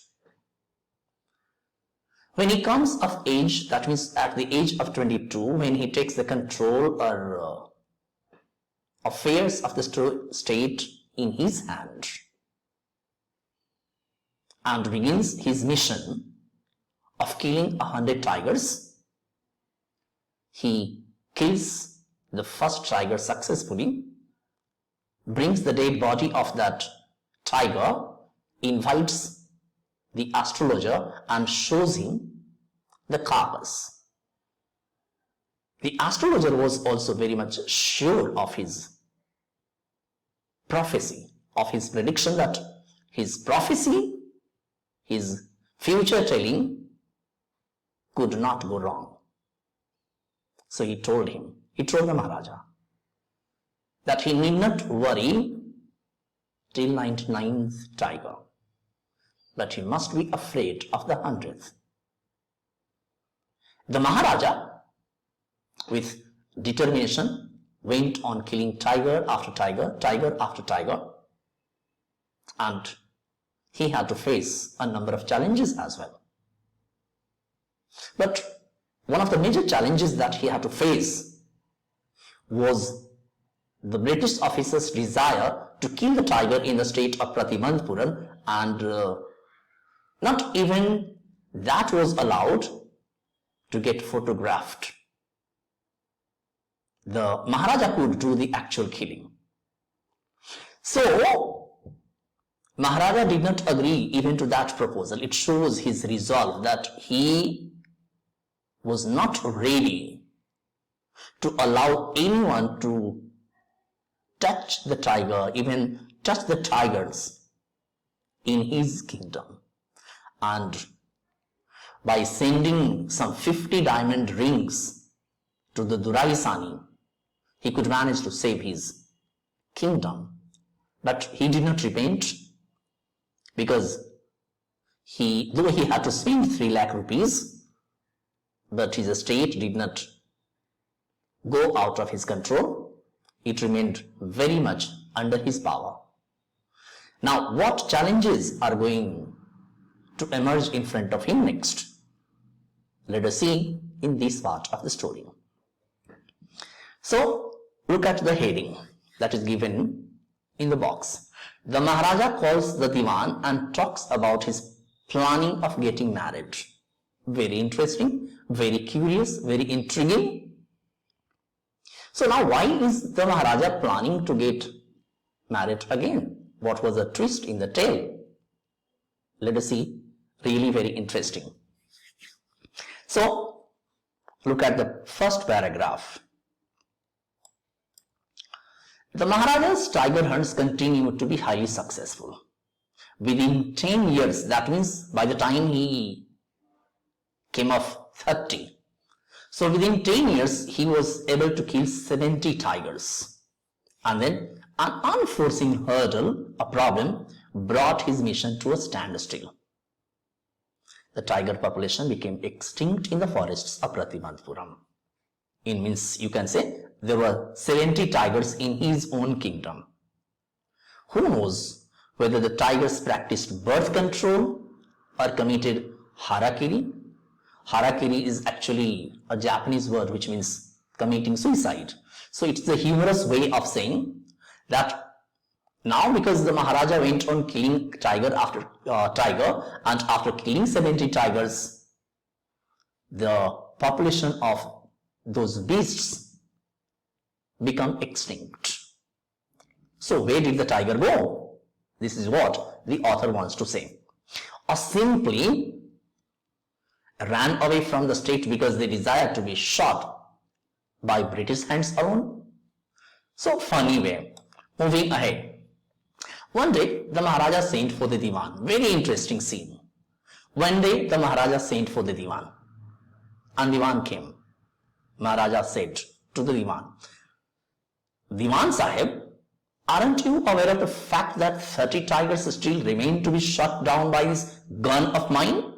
When he comes of age, that means at the age of 22, when he takes the control or affairs of the state in his hand and begins his mission of killing 100 tigers, he kills the first tiger successfully, brings the dead body of that tiger, invites the astrologer and shows him the carcass. The astrologer was also very much sure of his prophecy, of his prediction, that his prophecy, his future telling could not go wrong. So he told the Maharaja that he need not worry till 99th tiger, but he must be afraid of the 100th. The Maharaja, with determination, went on killing tiger after tiger, tiger after tiger, and he had to face a number of challenges as well. But one of the major challenges that he had to face was the British officer's desire to kill the tiger in the state of Pratimanpuram, and not even that was allowed to get photographed. The Maharaja could do the actual killing. So Maharaja did not agree even to that proposal. It shows his resolve that he was not ready to allow anyone to touch the tiger, even touch the tigers in his kingdom. And by sending some 50 diamond rings to the Duraisani, he could manage to save his kingdom. But he did not repent, because though he had to spend 3 lakh rupees, but his estate did not go out of his control. It remained very much under his power. Now, what challenges are going to emerge in front of him next? Let us see in this part of the story. So, look at the heading that is given in the box. The Maharaja calls the Diwan and talks about his planning of getting married. Very interesting, very curious, very intriguing. So now, why is the Maharaja planning to get married again? What was the twist in the tale? Let us see. Really very interesting. So, look at the first paragraph. The Maharaja's tiger hunts continued to be highly successful. Within 10 years, that means by the time he came of 30, so within 10 years, he was able to kill 70 tigers. And then an unforeseen hurdle, a problem, brought his mission to a standstill. The tiger population became extinct in the forests of Pratibandhupuram. It means you can say there were 70 tigers in his own kingdom. Who knows whether the tigers practiced birth control or committed harakiri? Harakiri is actually a Japanese word which means committing suicide. So it's a humorous way of saying that now because the Maharaja went on killing tiger after tiger, and after killing 70 tigers, the population of those beasts become extinct. So where did the tiger go? This is what the author wants to say. Or simply ran away from the state because they desired to be shot by British hands alone? So funny way. Moving ahead. One day the Maharaja sent for the Diwan. Very interesting scene. One day the Maharaja sent for the Diwan. And Diwan came. Maharaja said to the Diwan, Diwan Sahib, aren't you aware of the fact that 30 tigers still remain to be shot down by this gun of mine?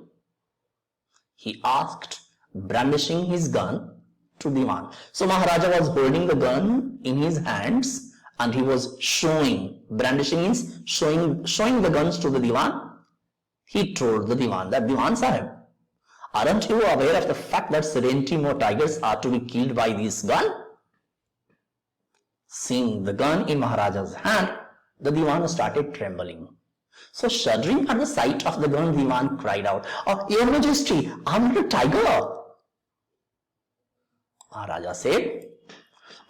He asked, brandishing his gun to Diwan. So Maharaja was holding the gun in his hands and he was showing, brandishing means showing the guns to the Diwan. He told the Diwan that, Diwan Sahib, aren't you aware of the fact that 70 more tigers are to be killed by this gun? Seeing the gun in Maharaja's hand, the Diwan started trembling. So shuddering at the sight of the gun, Diwan cried out, oh, Your Majesty, I'm not a tiger. Maharaja said,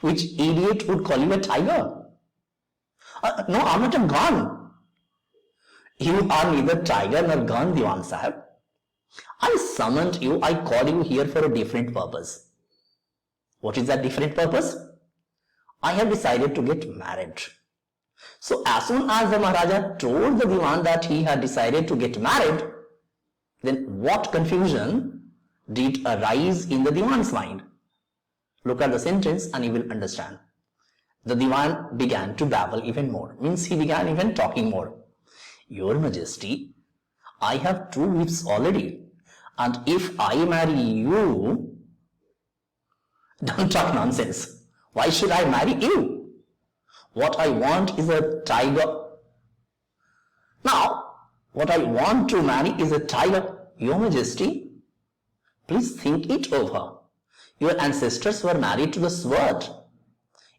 which idiot would call you a tiger? No, I'm not a gun. You are neither tiger nor gun, Diwan Sahib. I summoned you, I called you here for a different purpose. What is that different purpose? I have decided to get married. So as soon as the Maharaja told the Diwan that he had decided to get married, then what confusion did arise in the Diwan's mind? Look at the sentence and you will understand. The Diwan began to babble even more, means he began even talking more. Your Majesty, I have 2 wives already, and if I marry you, don't talk nonsense. Why should I marry you? What I want is a tiger. Now, what I want to marry is a tiger. Your Majesty, please think it over. Your ancestors were married to the sword.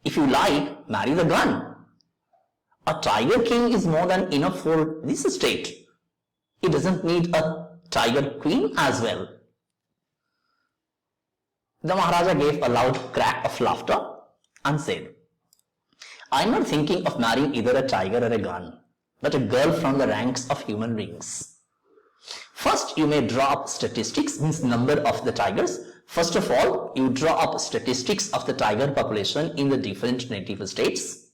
If you like, marry the gun. A tiger king is more than enough for this state. It doesn't need a tiger queen as well. The Maharaja gave a loud crack of laughter and said, I'm not thinking of marrying either a tiger or a gun, but a girl from the ranks of human beings. First, you may draw up statistics, means number of the tigers. First of all, you draw up statistics of the tiger population in the different native states.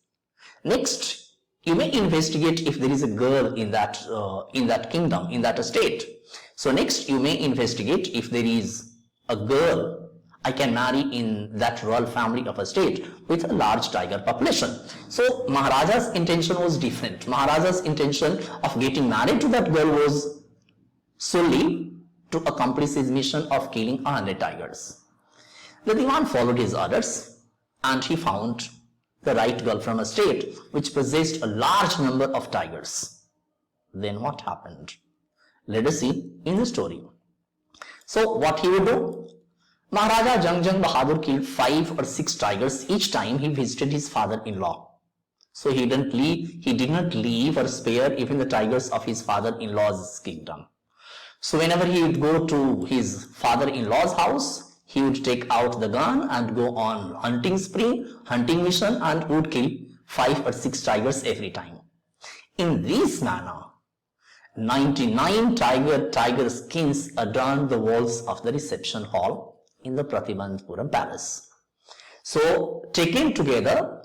Next, you may investigate if there is a girl in that kingdom, in that state. So next, you may investigate if there is a girl I can marry in that royal family of a state with a large tiger population. So Maharaja's intention was different. Maharaja's intention of getting married to that girl was solely to accomplish his mission of killing 100 tigers. The Diwan followed his orders and he found the right girl from a state which possessed a large number of tigers. Then what happened? Let us see in the story. So what he would do? Maharaja Jang Bahadur killed 5 or 6 tigers each time he visited his father-in-law. So he did not leave or spare even the tigers of his father-in-law's kingdom. So whenever he would go to his father-in-law's house, he would take out the gun and go on hunting spree, hunting mission, and would kill 5 or 6 tigers every time. In this manner, 99 tiger skins adorned the walls of the reception hall in the Pratibandhupuram palace. So taken together,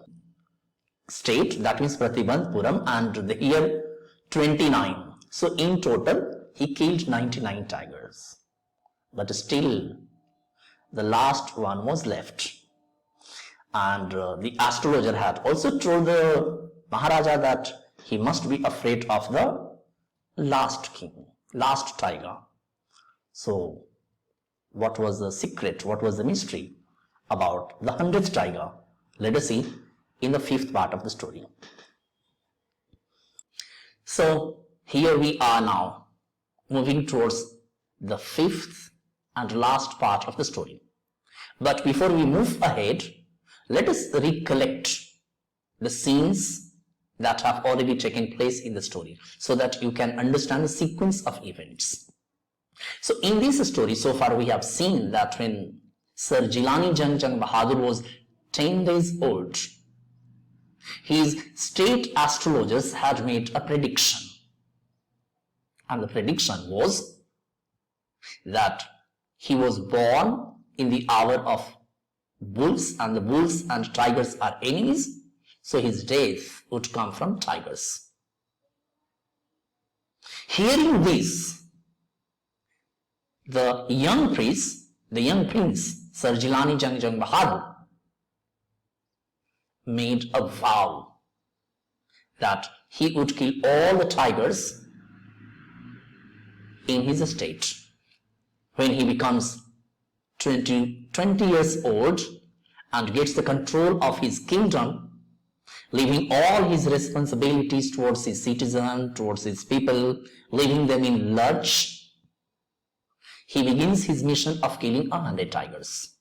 state, that means Pratibandpuram, and the year 29. So in total, he killed 99 tigers. But still, the last one was left. And the astrologer had also told the Maharaja that he must be afraid of the last king, last tiger. So, what was the secret? What was the mystery about the 100th tiger? Let us see in the 5th part of the story. So, here we are now moving towards the 5th and last part of the story. But before we move ahead, let us recollect the scenes that have already taken place in the story so that you can understand the sequence of events. So in this story, so far we have seen that when Sir Jilani Jang Bahadur was 10 days old, his state astrologers had made a prediction. And the prediction was that he was born in the hour of bulls, and the bulls and tigers are enemies, so his death would come from tigers. Hearing this, the young prince, Sir Jilani Jang Bahadur, made a vow that he would kill all the tigers in his estate. When he becomes 20 years old and gets the control of his kingdom, leaving all his responsibilities towards his citizens, towards his people, leaving them in lurch, he begins his mission of killing 100 tigers.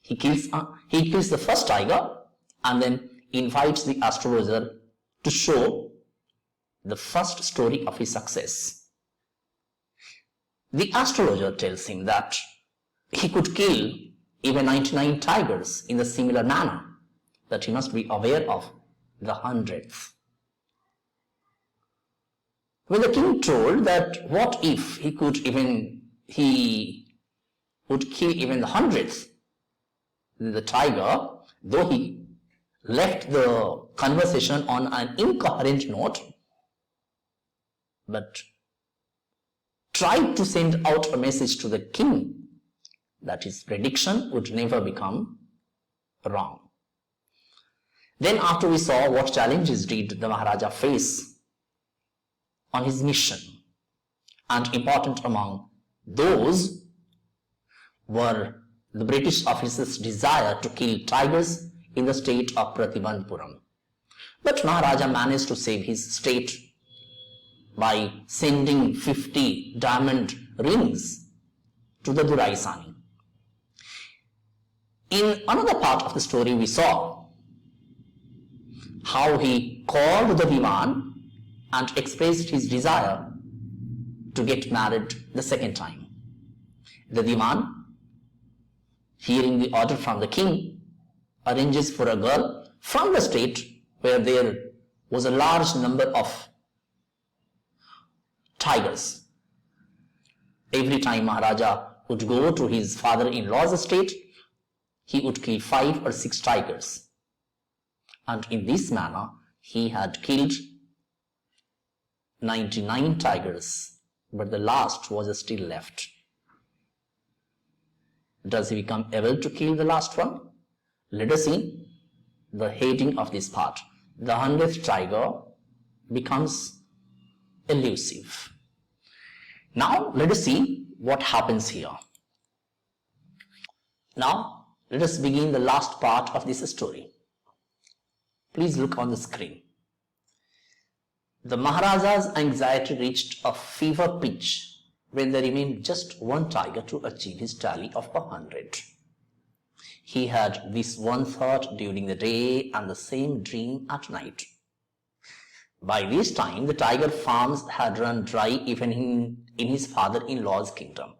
He kills the first tiger and then invites the astrologer to show the first story of his success. The astrologer tells him that he could kill even 99 tigers in a similar manner, that he must be aware of the 100th. When the king told that what if he would kill even the 100th, the tiger, though he left the conversation on an incoherent note, but tried to send out a message to the king that his prediction would never become wrong. Then after we saw what challenges did the Maharaja face on his mission, and important among those were the British officers' desire to kill tigers in the state of Pratibandpuram. But Maharaja managed to save his state by sending 50 diamond rings to the Duraisani. In another part of the story, we saw how he called the Diwan and expressed his desire to get married the second time. The Diwan, hearing the order from the king, arranges for a girl from the state where there was a large number of tigers. Every time Maharaja would go to his father-in-law's estate, he would kill 5 or 6 tigers. And in this manner, he had killed 99 tigers, but the last was still left. Does he become able to kill the last one? Let us see the heading of this part. The 100th tiger becomes elusive. Now let us see what happens here. Now let us begin the last part of this story. Please look on the screen. The Maharaja's anxiety reached a fever pitch when there remained just one tiger to achieve his tally of 100. He had this one thought during the day and the same dream at night. By this time, the tiger farms had run dry even in his father-in-law's kingdom.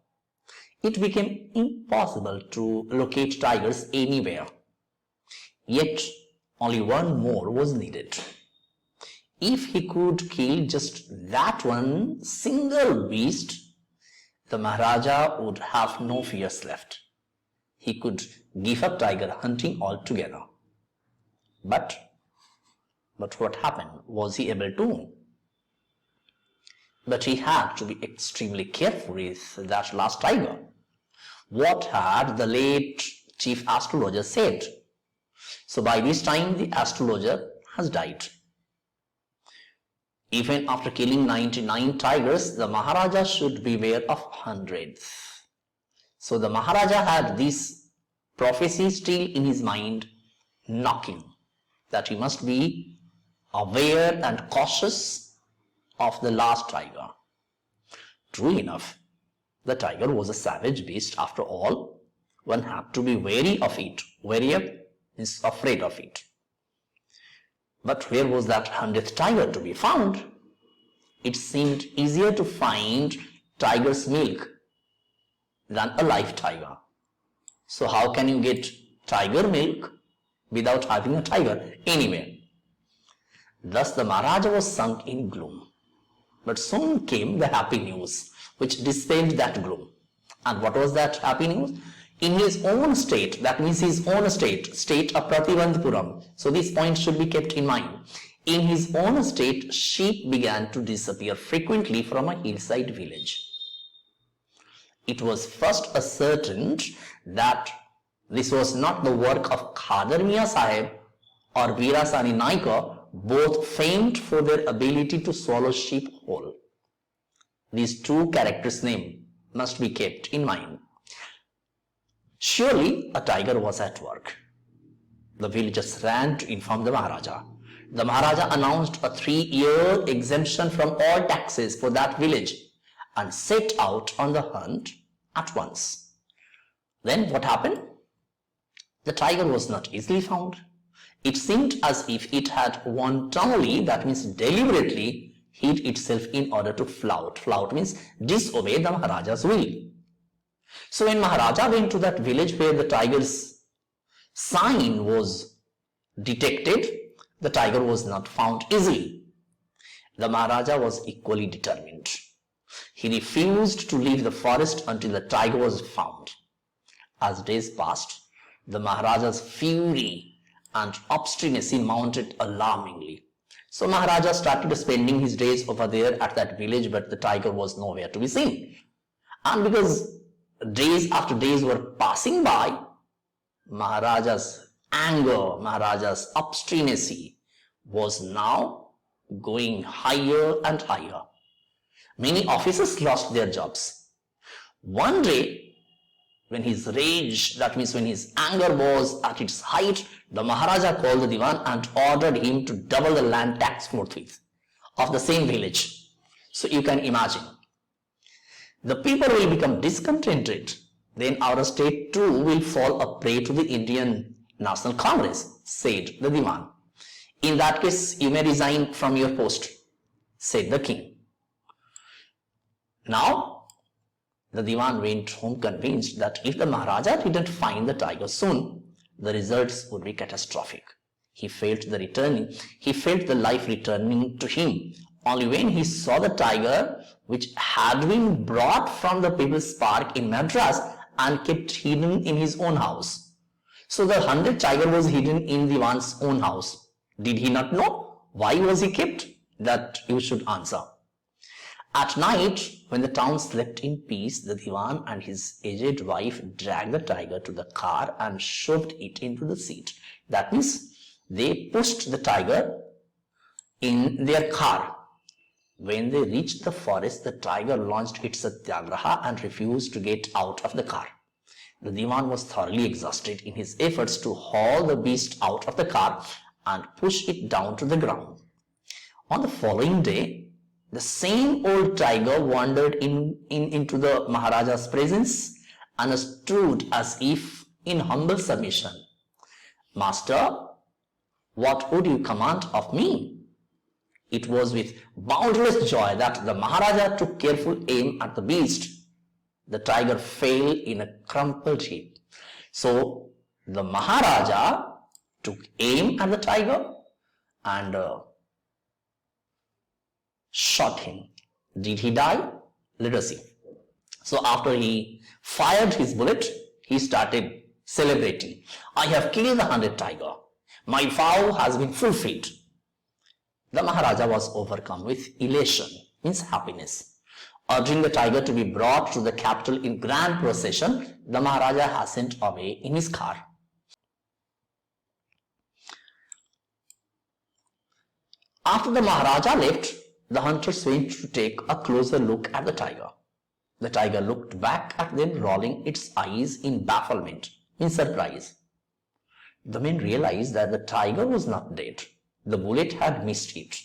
It became impossible to locate tigers anywhere. Yet, only one more was needed. If he could kill just that one single beast, the Maharaja would have no fears left. He could give up tiger hunting altogether. But But what happened? Was he able to? But he had to be extremely careful with that last tiger. What had the late chief astrologer said? So by this time the astrologer has died. Even after killing 99 tigers, the Maharaja should beware of hundreds. So the Maharaja had this prophecy still in his mind, knocking, that he must be aware and cautious of the last tiger. True enough, the tiger was a savage beast after all. One had to be wary of it. Wary is afraid of it. But where was that 100th tiger to be found? It seemed easier to find tiger's milk than a live tiger. So how can you get tiger milk without having a tiger anywhere? Thus the Maharaja was sunk in gloom. But soon came the happy news which dispelled that gloom. And what was that happy news? In his own state, that means his own state of Pratibandhapuram. So this point should be kept in mind. In his own state, sheep began to disappear frequently from a hillside village. It was first ascertained that this was not the work of Khadar Miya Sahib or Veerasani Naika, both famed for their ability to swallow sheep whole. These two characters' name must be kept in mind. Surely a tiger was at work. The villagers ran to inform the Maharaja. The Maharaja announced a 3-year exemption from all taxes for that village and set out on the hunt at once. Then what happened? The tiger was not easily found. It seemed as if it had wantonly, that means deliberately, hid itself in order to flout. Flout means disobey the Maharaja's will. So when Maharaja went to that village where the tiger's sign was detected, the tiger was not found easily. The Maharaja was equally determined. He refused to leave the forest until the tiger was found. As days passed, the Maharaja's fury and obstinacy mounted alarmingly. So Maharaja started spending his days over there at that village, but the tiger was nowhere to be seen. And because days after days were passing by, Maharaja's anger, Maharaja's obstinacy was now going higher and higher. Many officers lost their jobs. One day, when his rage, that means when his anger was at its height, the Maharaja called the Diwan and ordered him to double the land tax forthwith of the same village. So you can imagine, the people will become discontented. Then our state too will fall a prey to the Indian National Congress, said the Diwan. In that case, you may resign from your post, said the king. Now, the Diwan went home convinced that if the Maharaja didn't find the tiger soon, the results would be catastrophic. He felt the life returning to him only when he saw the tiger which had been brought from the People's Park in Madras and kept hidden in his own house. So the 100th tiger was hidden in the Diwan's own house. Did he not know? Why was he kept? That you should answer. At night, when the town slept in peace, the Diwan and his aged wife dragged the tiger to the car and shoved it into the seat. That means they pushed the tiger in their car. When they reached the forest, the tiger launched its satyagraha and refused to get out of the car. The Diwan was thoroughly exhausted in his efforts to haul the beast out of the car and push it down to the ground. On the following day, the same old tiger wandered into the Maharaja's presence and stood as if in humble submission. Master, what would you command of me? It was with boundless joy that the Maharaja took careful aim at the beast. The tiger fell in a crumpled heap. So the Maharaja took aim at the tiger and shot him. Did he die? Let us see. So after he fired his bullet, he started celebrating. I have killed the 100th tiger. My vow has been fulfilled. The Maharaja was overcome with elation, means happiness. Ordering the tiger to be brought to the capital in grand procession, the Maharaja hastened away in his car. After the Maharaja left, the hunters went to take a closer look at the tiger. The tiger looked back at them, rolling its eyes in bafflement, in surprise. The men realized that the tiger was not dead. The bullet had missed it.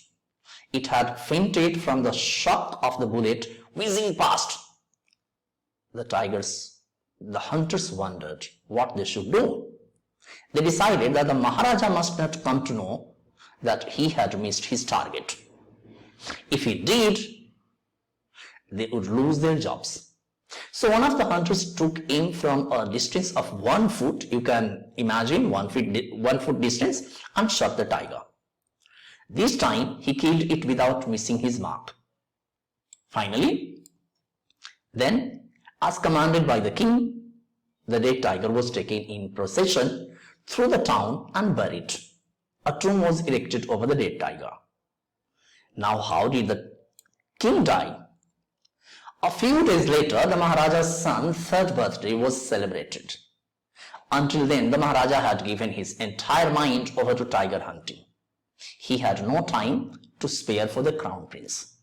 It had fainted from the shock of the bullet whizzing past. The hunters wondered what they should do. They decided that the Maharaja must not come to know that he had missed his target. If he did, they would lose their jobs. So one of the hunters took aim from a distance of 1 foot, you can imagine 1 foot distance, and shot the tiger. This time he killed it without missing his mark. Finally, then, as commanded by the king, the dead tiger was taken in procession through the town and buried. A tomb was erected over the dead tiger. Now, how did the king die? A few days later, the Maharaja's son's 3rd birthday was celebrated. Until then, the Maharaja had given his entire mind over to tiger hunting. He had no time to spare for the crown prince.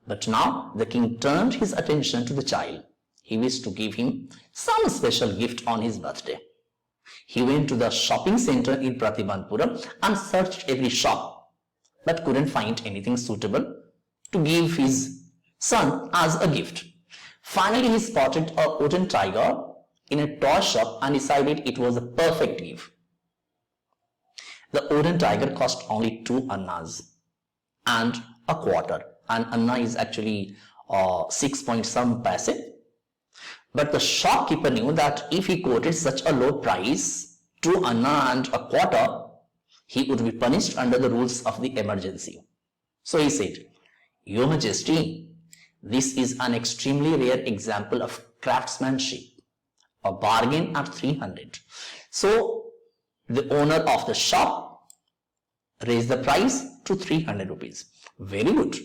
But now the king turned his attention to the child. He wished to give him some special gift on his birthday. He went to the shopping center in Pratibandpuram and searched every shop, but couldn't find anything suitable to give his son as a gift. Finally, he spotted a wooden tiger in a toy shop and decided it was a perfect gift. The wooden tiger cost only 2 annas and a quarter. An anna is actually 6 point some paise. But the shopkeeper knew that if he quoted such a low price, 2 anna and a quarter, he would be punished under the rules of the emergency. So he said, "Your Majesty, this is an extremely rare example of craftsmanship, a bargain at 300. So the owner of the shop raised the price to 300 rupees. Very good.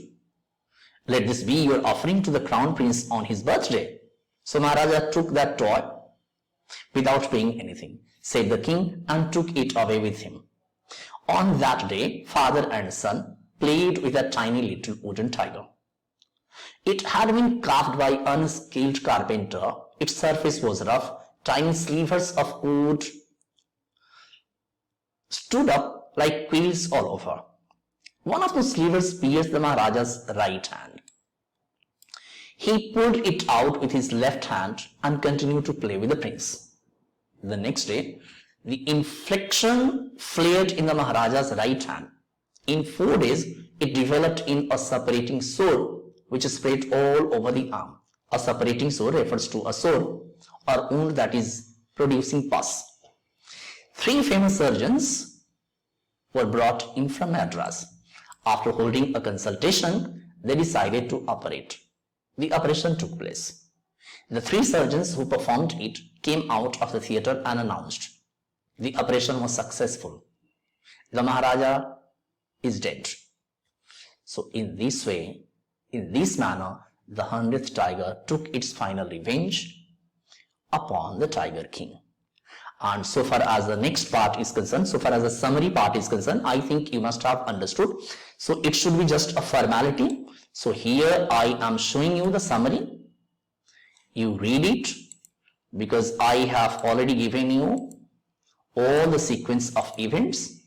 Let this be your offering to the crown prince on his birthday." So Maharaja took that toy without paying anything, said the king, and took it away with him. On that day, father and son played with a tiny little wooden tiger. It had been carved by an unskilled carpenter. Its surface was rough. Tiny slivers of wood stood up like quills all over. One of the slivers pierced the Maharaja's right hand. He pulled it out with his left hand and continued to play with the prince. The next day, the infliction flared in the Maharaja's right hand. In 4 days, it developed in a separating sore, which spread all over the arm. A separating sore refers to a sore or wound that is producing pus. 3 famous surgeons were brought in from Madras. After holding a consultation, they decided to operate. The operation took place. The 3 surgeons who performed it came out of the theatre and announced, "The operation was successful. The Maharaja is dead." So in this way, in this manner, the 100th tiger took its final revenge upon the Tiger King. And so far as the next part is concerned, so far as the summary part is concerned, I think you must have understood. So it should be just a formality. So here I am showing you the summary. You read it because I have already given you all the sequence of events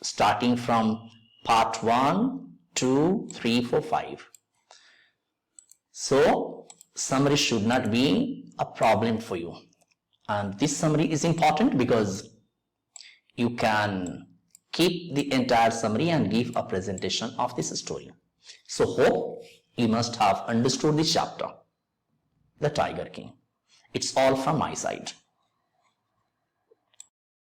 starting from part 1, 2, 3, 4, 5. So summary should not be a problem for you. And this summary is important because you can keep the entire summary and give a presentation of this story. So hope you must have understood this chapter, the Tiger King. It's all from my side.